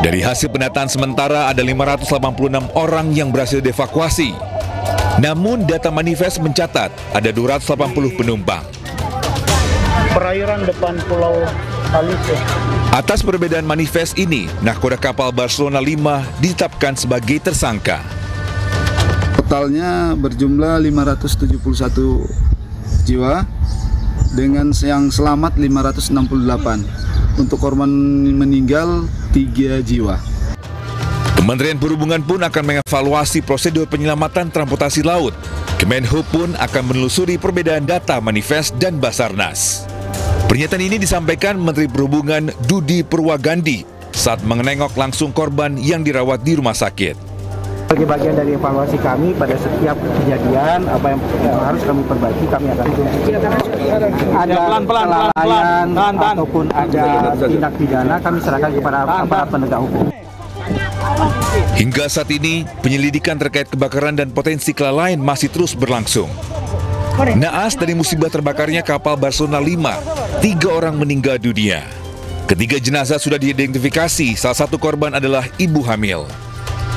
Dari hasil pendataan sementara ada 586 orang yang berhasil dievakuasi. Namun data manifest mencatat ada 280 penumpang. Perairan depan Pulau Talise. Atas perbedaan manifest ini, nahkoda kapal Barcelona 5 ditetapkan sebagai tersangka. Totalnya berjumlah 571 jiwa, dengan yang selamat 568. Untuk korban meninggal 3 jiwa. Kementerian Perhubungan pun akan mengevaluasi prosedur penyelamatan transportasi laut. Kemenhub pun akan menelusuri perbedaan data manifest dan Basarnas. Pernyataan ini disampaikan Menteri Perhubungan Dudi Purwagandi saat menengok langsung korban yang dirawat di rumah sakit. Sebagai bagian dari evaluasi kami pada setiap kejadian, apa yang harus kami perbaiki, kami akan ada kelalaian ataupun ada tindak pidana, kami serahkan kepada aparat penegak hukum. Hingga saat ini, penyelidikan terkait kebakaran dan potensi kelalaian masih terus berlangsung. Naas dari musibah terbakarnya kapal Barcelona 5, 3 orang meninggal dunia. Ketiga jenazah sudah diidentifikasi, salah satu korban adalah ibu hamil.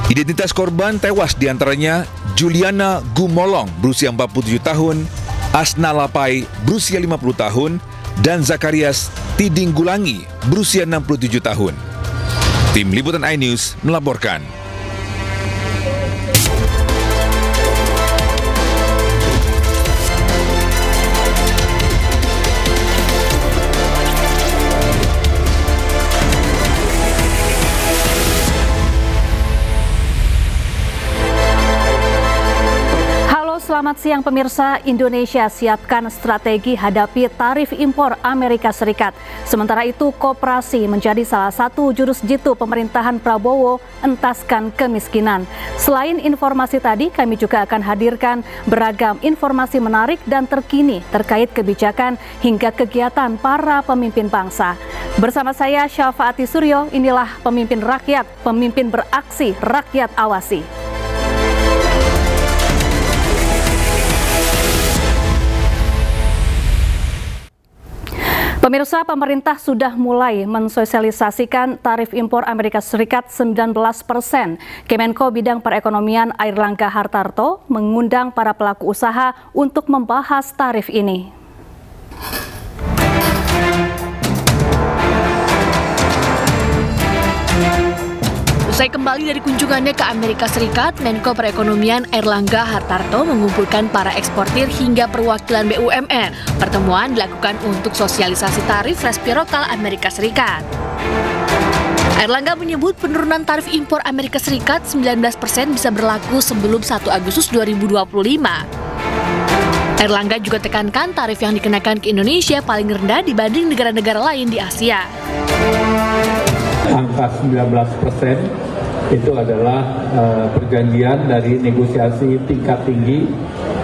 Identitas korban tewas diantaranya Juliana Gumolong berusia 47 tahun, Asna Lapai berusia 50 tahun, dan Zakarias Tidinggulangi berusia 67 tahun. Tim Liputan iNews melaporkan. Selamat siang pemirsa. Indonesia siapkan strategi hadapi tarif impor Amerika Serikat. Sementara itu, koperasi menjadi salah satu jurus jitu pemerintahan Prabowo entaskan kemiskinan. Selain informasi tadi, kami juga akan hadirkan beragam informasi menarik dan terkini terkait kebijakan hingga kegiatan para pemimpin bangsa. Bersama saya Syafaati Suryo, inilah pemimpin rakyat, pemimpin beraksi, rakyat awasi. Pemirsa, pemerintah sudah mulai mensosialisasikan tarif impor Amerika Serikat 19%. Kemenko Bidang Perekonomian Airlangga Hartarto mengundang para pelaku usaha untuk membahas tarif ini. Usai kembali dari kunjungannya ke Amerika Serikat, Menko Perekonomian Airlangga Hartarto mengumpulkan para eksportir hingga perwakilan BUMN. Pertemuan dilakukan untuk sosialisasi tarif resiprokal Amerika Serikat. Airlangga menyebut penurunan tarif impor Amerika Serikat 19% bisa berlaku sebelum 1 Agustus 2025. Airlangga juga tekankan tarif yang dikenakan ke Indonesia paling rendah dibanding negara-negara lain di Asia. Angka 19% itu adalah perjanjian dari negosiasi tingkat tinggi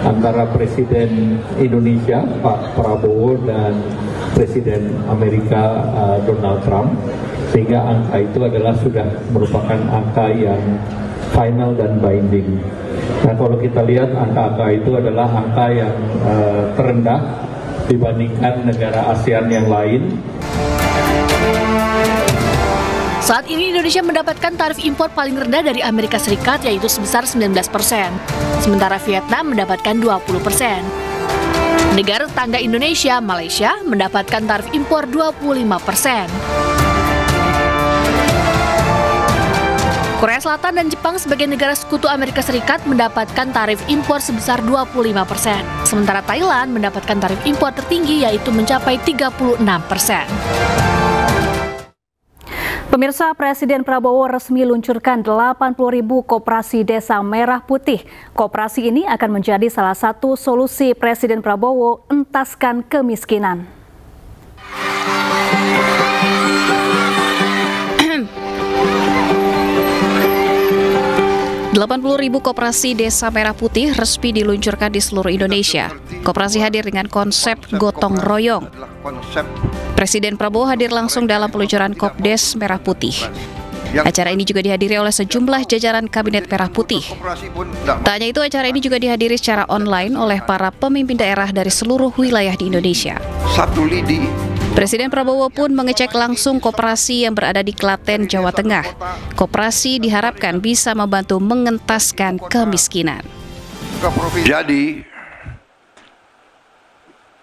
antara Presiden Indonesia Pak Prabowo dan Presiden Amerika Donald Trump, sehingga angka itu adalah sudah merupakan angka yang final dan binding. Nah, kalau kita lihat angka-angka itu adalah angka yang terendah dibandingkan negara ASEAN yang lain. Saat ini Indonesia mendapatkan tarif impor paling rendah dari Amerika Serikat yaitu sebesar 19%. Sementara Vietnam mendapatkan 20%. Negara tetangga Indonesia, Malaysia, mendapatkan tarif impor 25%. Korea Selatan dan Jepang sebagai negara sekutu Amerika Serikat mendapatkan tarif impor sebesar 25%. Sementara Thailand mendapatkan tarif impor tertinggi yaitu mencapai 36%. Pemirsa, Presiden Prabowo resmi luncurkan 80.000 koperasi desa merah putih. Koperasi ini akan menjadi salah satu solusi Presiden Prabowo entaskan kemiskinan. 80.000 koperasi desa merah putih resmi diluncurkan di seluruh Indonesia. Koperasi hadir dengan konsep gotong royong. Presiden Prabowo hadir langsung dalam peluncuran Kopdes Merah Putih. Acara ini juga dihadiri oleh sejumlah jajaran Kabinet Merah Putih. Tak hanya itu, acara ini juga dihadiri secara online oleh para pemimpin daerah dari seluruh wilayah di Indonesia. Satu lidi Presiden Prabowo pun mengecek langsung koperasi yang berada di Klaten, Jawa Tengah. Koperasi diharapkan bisa membantu mengentaskan kemiskinan. Jadi,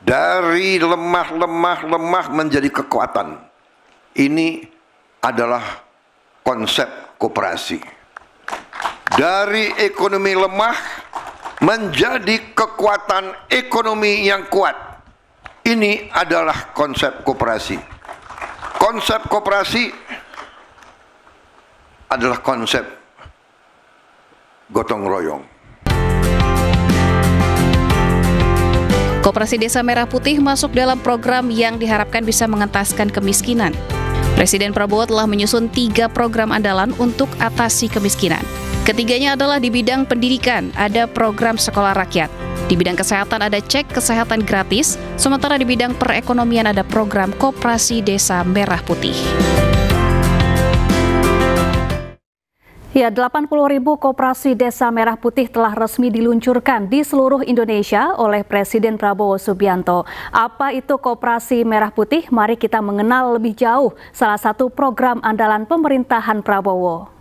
dari lemah menjadi kekuatan. Ini adalah konsep koperasi. Dari ekonomi lemah menjadi kekuatan ekonomi yang kuat. Ini adalah konsep koperasi. Konsep koperasi adalah konsep gotong royong. Koperasi Desa Merah Putih masuk dalam program yang diharapkan bisa mengentaskan kemiskinan. Presiden Prabowo telah menyusun 3 program andalan untuk atasi kemiskinan. Ketiganya adalah di bidang pendidikan, ada program sekolah rakyat. Di bidang kesehatan ada cek kesehatan gratis, sementara di bidang perekonomian ada program Koperasi Desa Merah Putih. Ya, 80.000 koperasi Desa Merah Putih telah resmi diluncurkan di seluruh Indonesia oleh Presiden Prabowo Subianto. Apa itu Koperasi Merah Putih? Mari kita mengenal lebih jauh salah satu program andalan pemerintahan Prabowo.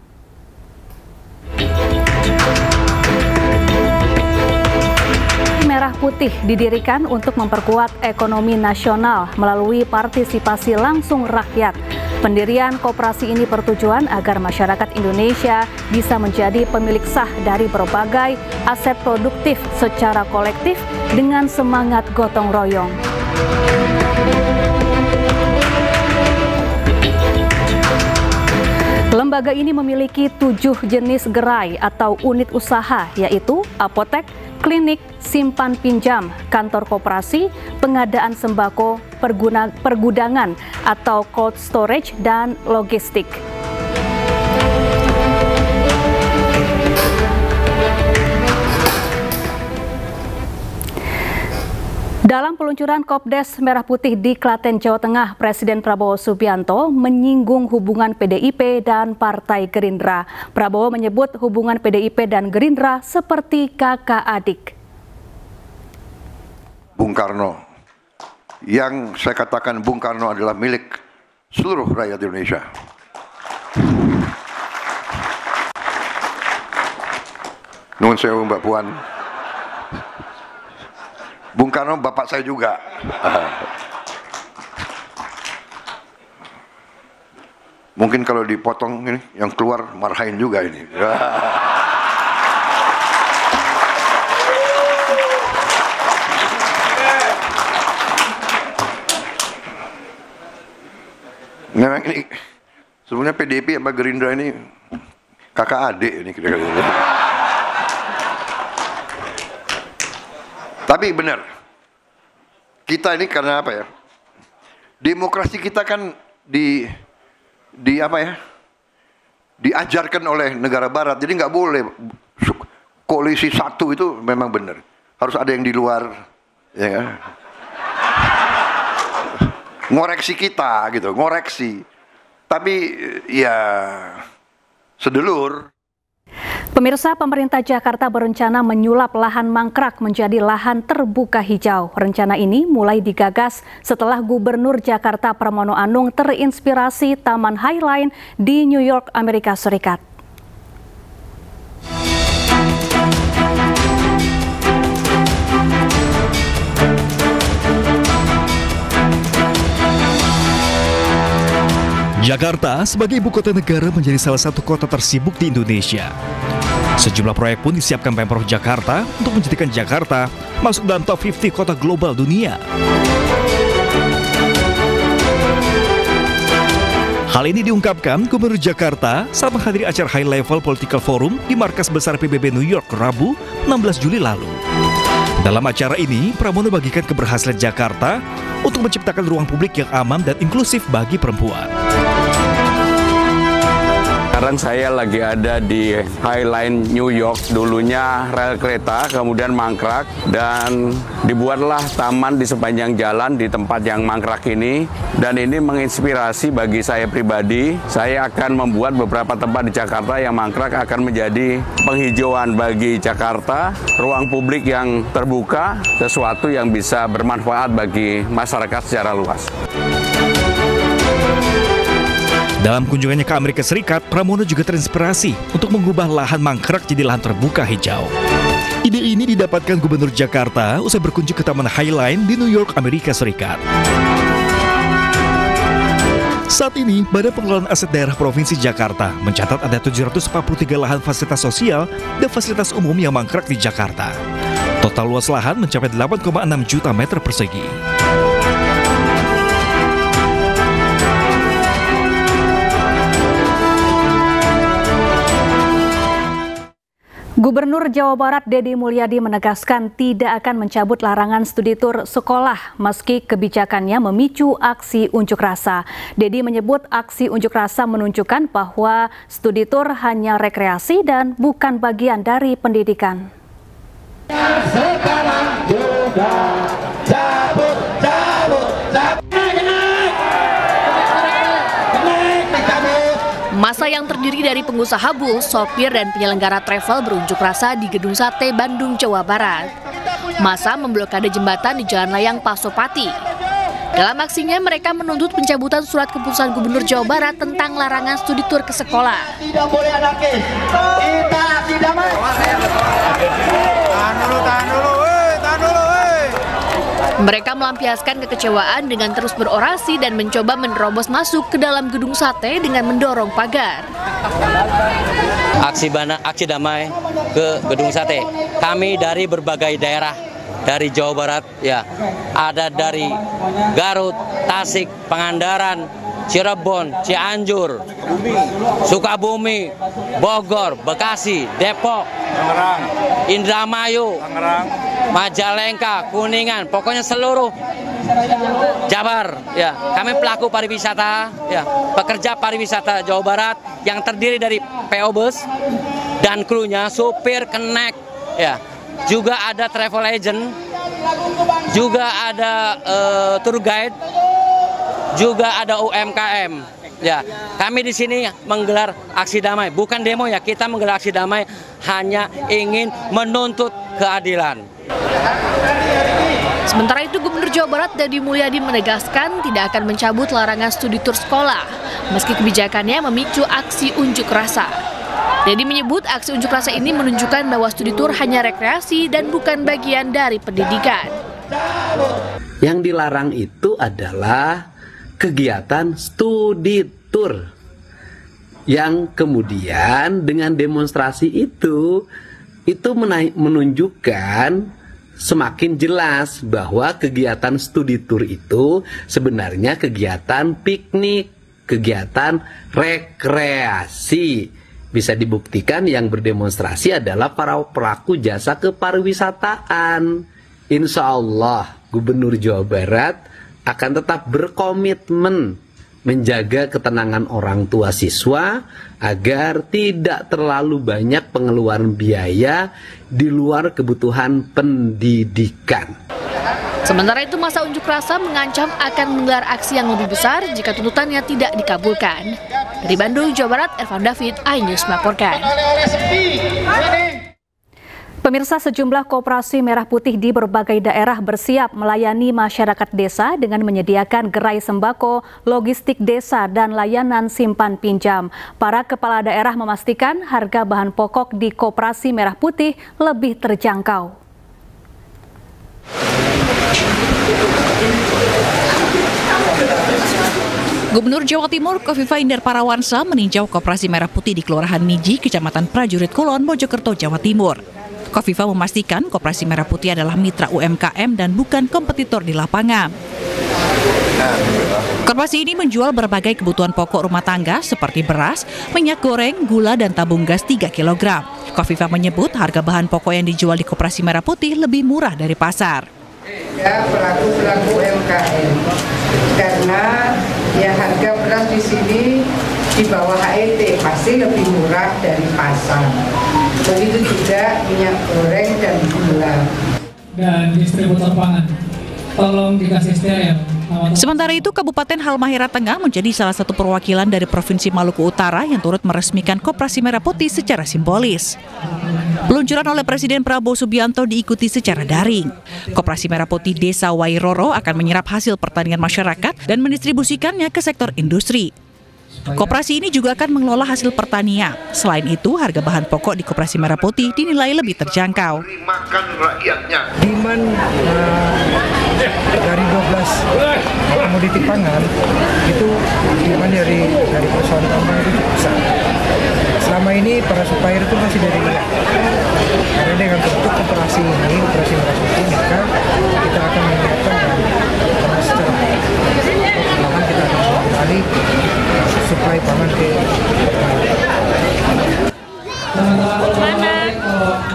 Merah Putih didirikan untuk memperkuat ekonomi nasional melalui partisipasi langsung rakyat. Pendirian koperasi ini bertujuan agar masyarakat Indonesia bisa menjadi pemilik sah dari berbagai aset produktif secara kolektif dengan semangat gotong royong. Lembaga ini memiliki 7 jenis gerai atau unit usaha, yaitu apotek, klinik, simpan pinjam, kantor koperasi, pengadaan sembako, pergudangan atau cold storage, dan logistik. Dalam peluncuran Kopdes Merah Putih di Klaten, Jawa Tengah, Presiden Prabowo Subianto menyinggung hubungan PDIP dan Partai Gerindra. Prabowo menyebut hubungan PDIP dan Gerindra seperti kakak adik. Bung Karno, yang saya katakan Bung Karno adalah milik seluruh rakyat Indonesia. Nuhun sewu Mbak Puan. Bung Karno bapak saya juga. Mungkin kalau dipotong ini yang keluar marahin juga ini. Memang ini sebenarnya PDIP sama Gerindra ini kakak adik ini kira-kira. Tapi benar, kita ini karena apa ya? Demokrasi kita kan diajarkan oleh negara Barat, jadi nggak boleh koalisi satu itu memang benar. Harus ada yang di luar, ya kan? Ngoreksi kita gitu, ngoreksi. Tapi ya sedulur. Pemirsa, pemerintah Jakarta berencana menyulap lahan mangkrak menjadi lahan terbuka hijau. Rencana ini mulai digagas setelah Gubernur Jakarta Pramono Anung terinspirasi Taman Highline di New York, Amerika Serikat. Jakarta sebagai ibu kota negara menjadi salah satu kota tersibuk di Indonesia. Sejumlah proyek pun disiapkan Pemprov Jakarta untuk menjadikan Jakarta masuk dalam top 50 kota global dunia. Hal ini diungkapkan Gubernur Jakarta saat menghadiri acara High Level Political Forum di markas besar PBB New York Rabu 16 Juli lalu. Dalam acara ini, Pramono bagikan keberhasilan Jakarta untuk menciptakan ruang publik yang aman dan inklusif bagi perempuan. Sekarang saya lagi ada di High Line New York, dulunya rel kereta, kemudian mangkrak, dan dibuatlah taman di sepanjang jalan di tempat yang mangkrak ini. Dan ini menginspirasi bagi saya pribadi. Saya akan membuat beberapa tempat di Jakarta yang mangkrak akan menjadi penghijauan bagi Jakarta, ruang publik yang terbuka, sesuatu yang bisa bermanfaat bagi masyarakat secara luas. Dalam kunjungannya ke Amerika Serikat, Pramono juga terinspirasi untuk mengubah lahan mangkrak jadi lahan terbuka hijau. Ide ini didapatkan Gubernur Jakarta usai berkunjung ke Taman High Line di New York, Amerika Serikat. Saat ini, Badan Pengelolaan Aset Daerah Provinsi Jakarta mencatat ada 743 lahan fasilitas sosial dan fasilitas umum yang mangkrak di Jakarta. Total luas lahan mencapai 8,6 juta meter persegi. Gubernur Jawa Barat Deddy Mulyadi menegaskan tidak akan mencabut larangan studi tur sekolah meski kebijakannya memicu aksi unjuk rasa. Deddy menyebut aksi unjuk rasa menunjukkan bahwa studi tur hanya rekreasi dan bukan bagian dari pendidikan. Sekarang juga cabut. Masa yang terdiri dari pengusaha bus, sopir, dan penyelenggara travel berunjuk rasa di Gedung Sate, Bandung, Jawa Barat. Masa memblokade jembatan di Jalan Layang Pasopati. Dalam aksinya, mereka menuntut pencabutan surat keputusan Gubernur Jawa Barat tentang larangan studi tur ke sekolah. Tidak boleh anarkis. Kita tidak mau. Tahan dulu. Mereka melampiaskan kekecewaan dengan terus berorasi dan mencoba menerobos masuk ke dalam Gedung Sate dengan mendorong pagar. Aksi damai ke Gedung Sate. Kami dari berbagai daerah dari Jawa Barat, ya, ada dari Garut, Tasik, Pangandaran, Cirebon, Cianjur, Sukabumi, Bogor, Bekasi, Depok, Indramayu, Majalengka, Kuningan, pokoknya seluruh Jabar, ya. Kami pelaku pariwisata, ya, pekerja pariwisata Jawa Barat yang terdiri dari PO Bus dan krunya, supir, kenek, ya. Juga ada travel agent, juga ada tour guide, juga ada UMKM. Ya, kami di sini menggelar aksi damai, bukan demo ya. Kita menggelar aksi damai hanya ingin menuntut keadilan. Sementara itu, Gubernur Jawa Barat Deddy Mulyadi menegaskan tidak akan mencabut larangan studi tur sekolah, meski kebijakannya memicu aksi unjuk rasa. Deddy menyebut aksi unjuk rasa ini menunjukkan bahwa studi tur hanya rekreasi dan bukan bagian dari pendidikan. Yang dilarang itu adalah kegiatan studi tur yang kemudian dengan demonstrasi itu menunjukkan semakin jelas bahwa kegiatan studi tur itu sebenarnya kegiatan piknik, kegiatan rekreasi. Bisa dibuktikan yang berdemonstrasi adalah para pelaku jasa kepariwisataan. Insya Allah Gubernur Jawa Barat akan tetap berkomitmen menjaga ketenangan orang tua siswa agar tidak terlalu banyak pengeluaran biaya di luar kebutuhan pendidikan. Sementara itu, masa unjuk rasa mengancam akan menggelar aksi yang lebih besar jika tuntutannya tidak dikabulkan. Dari Bandung, Jawa Barat, Ervan David, iNews melaporkan. Pemirsa, sejumlah koperasi merah putih di berbagai daerah bersiap melayani masyarakat desa dengan menyediakan gerai sembako, logistik desa, dan layanan simpan pinjam. Para kepala daerah memastikan harga bahan pokok di koperasi merah putih lebih terjangkau. Gubernur Jawa Timur Kofifa Indar Parawansa meninjau koperasi merah putih di Kelurahan Miji, Kecamatan Prajurit Kulon, Mojokerto, Jawa Timur. Kofifa memastikan koperasi merah putih adalah mitra UMKM dan bukan kompetitor di lapangan. Koperasi ini menjual berbagai kebutuhan pokok rumah tangga seperti beras, minyak goreng, gula, dan tabung gas 3 kg. Kofifa menyebut harga bahan pokok yang dijual di koperasi merah putih lebih murah dari pasar. Ya, pelaku UMKM, karena ya harga beras di sini di bawah HET pasti lebih murah dari pasar. Begitu juga minyak goreng dan gula. Dan distributor pangan, tolong dikasih steril. Sementara itu, Kabupaten Halmahera Tengah menjadi salah satu perwakilan dari Provinsi Maluku Utara yang turut meresmikan Koperasi Merah Putih secara simbolis. Peluncuran oleh Presiden Prabowo Subianto diikuti secara daring. Koperasi Merah Putih Desa Wairoro akan menyerap hasil pertanian masyarakat dan mendistribusikannya ke sektor industri. Koperasi ini juga akan mengelola hasil pertanian. Selain itu, harga bahan pokok di Koperasi Merah Putih dinilai lebih terjangkau. Makan rakyatnya. Demand dari 12 komoditi pangan itu demand dari perusahaan tambang itu cukup besar. Selama ini para supplier itu masih dari luar. Karena dengan bentuk operasi ini, Operasi Merah Putih, maka kita akan menyiapkan dan secara perlahan kita akan beralih suplai pangan ke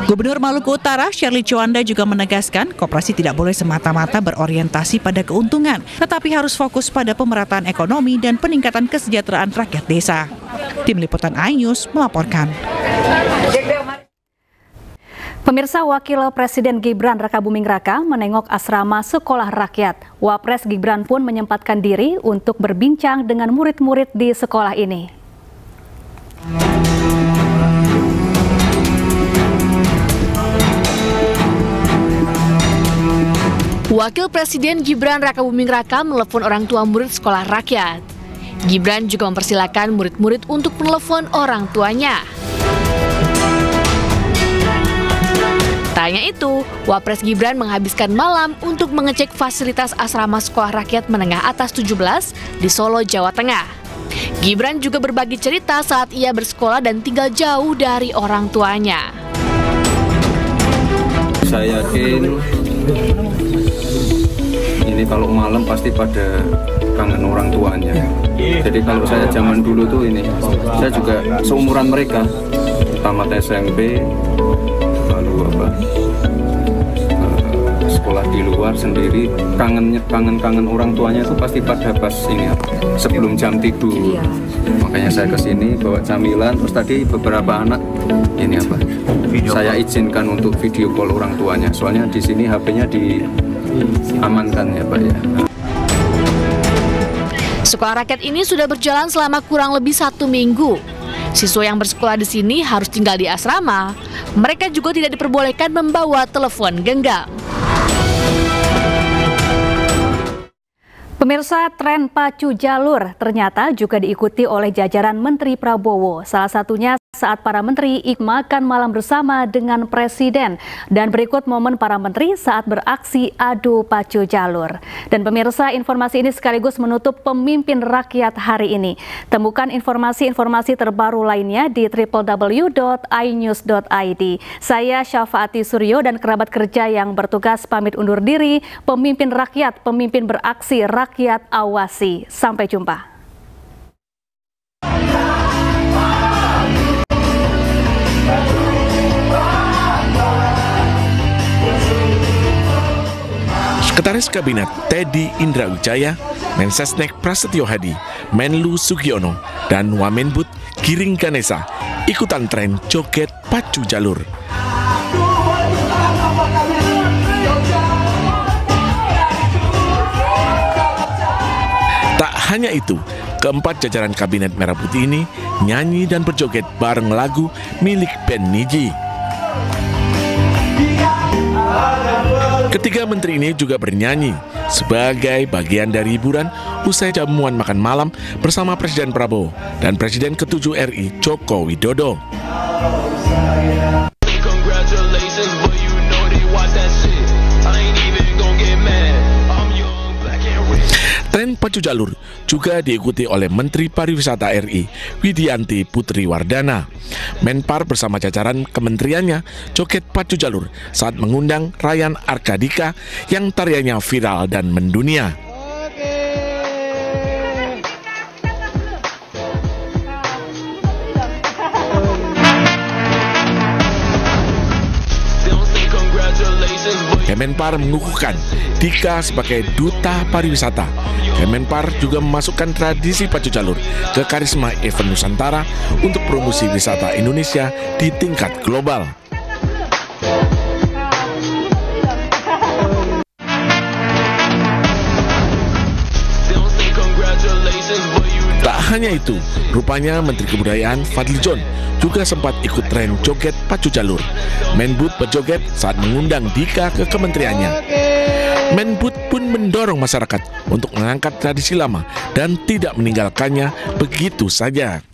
Gubernur Maluku Utara, Shirley Chowanda juga menegaskan koperasi tidak boleh semata-mata berorientasi pada keuntungan, tetapi harus fokus pada pemerataan ekonomi dan peningkatan kesejahteraan rakyat desa. Tim Liputan iNews melaporkan. Pemirsa, Wakil Presiden Gibran Rakabuming Raka menengok asrama sekolah rakyat. Wapres Gibran pun menyempatkan diri untuk berbincang dengan murid-murid di sekolah ini. Wakil Presiden Gibran Rakabuming Raka menelepon orang tua murid sekolah rakyat. Gibran juga mempersilakan murid-murid untuk menelepon orang tuanya. Tak hanya itu, Wapres Gibran menghabiskan malam untuk mengecek fasilitas asrama sekolah rakyat menengah atas 17 di Solo, Jawa Tengah. Gibran juga berbagi cerita saat ia bersekolah dan tinggal jauh dari orang tuanya. Saya yakin ini kalau malam pasti pada kangen orang tuanya. Jadi kalau saya zaman dulu tuh ini, saya juga seumuran mereka, tamat SMP, lalu sekolah di luar sendiri, kangen orang tuanya itu pasti pada pas ini sebelum jam tidur. Makanya saya kesini bawa camilan, terus tadi beberapa anak ini saya izinkan untuk video call orang tuanya. Soalnya di sini HP-nya diamankan ya Pak ya. Sekolah rakyat ini sudah berjalan selama kurang lebih 1 minggu. Siswa yang bersekolah di sini harus tinggal di asrama. Mereka juga tidak diperbolehkan membawa telepon genggam. Pemirsa, tren pacu jalur ternyata juga diikuti oleh jajaran Menteri Prabowo. Salah satunya saat para menteri makan malam bersama dengan Presiden. Dan berikut momen para menteri saat beraksi adu pacu jalur. Dan pemirsa, informasi ini sekaligus menutup Pemimpin Rakyat hari ini. Temukan informasi-informasi terbaru lainnya di www.inews.id. Saya Syafaati Suryo dan kerabat kerja yang bertugas pamit undur diri. Pemimpin Rakyat, pemimpin beraksi, rakyat awasi. Sampai jumpa. Sekretaris Kabinet Teddy Indra Wijaya, Mensesnek Prasetyo Hadi, Menlu Sugiono, dan Wamenbud Giring Ganesa ikutan tren joget pacu jalur. Tak hanya itu, keempat jajaran Kabinet Merah Putih ini nyanyi dan berjoget bareng lagu milik band Niji. Ketiga menteri ini juga bernyanyi sebagai bagian dari hiburan usai jamuan makan malam bersama Presiden Prabowo dan Presiden ke-7 RI Joko Widodo. Tren pacu jalur juga diikuti oleh Menteri Pariwisata RI Widianti Putri Wardana. Menpar bersama jajaran kementeriannya joget pacu jalur saat mengundang Ryan Arkadika yang tariannya viral dan mendunia. Congratulations. Kemenpar mengukuhkan Dika sebagai duta pariwisata. Kemenpar juga memasukkan tradisi pacu jalur ke karisma event Nusantara untuk promosi wisata Indonesia di tingkat global. Tak hanya itu, rupanya Menteri Kebudayaan Fadly John juga sempat ikut tren joget pacu jalur. Menbud berjoget saat mengundang Dika ke kementeriannya. Menbud pun mendorong masyarakat untuk mengangkat tradisi lama dan tidak meninggalkannya begitu saja.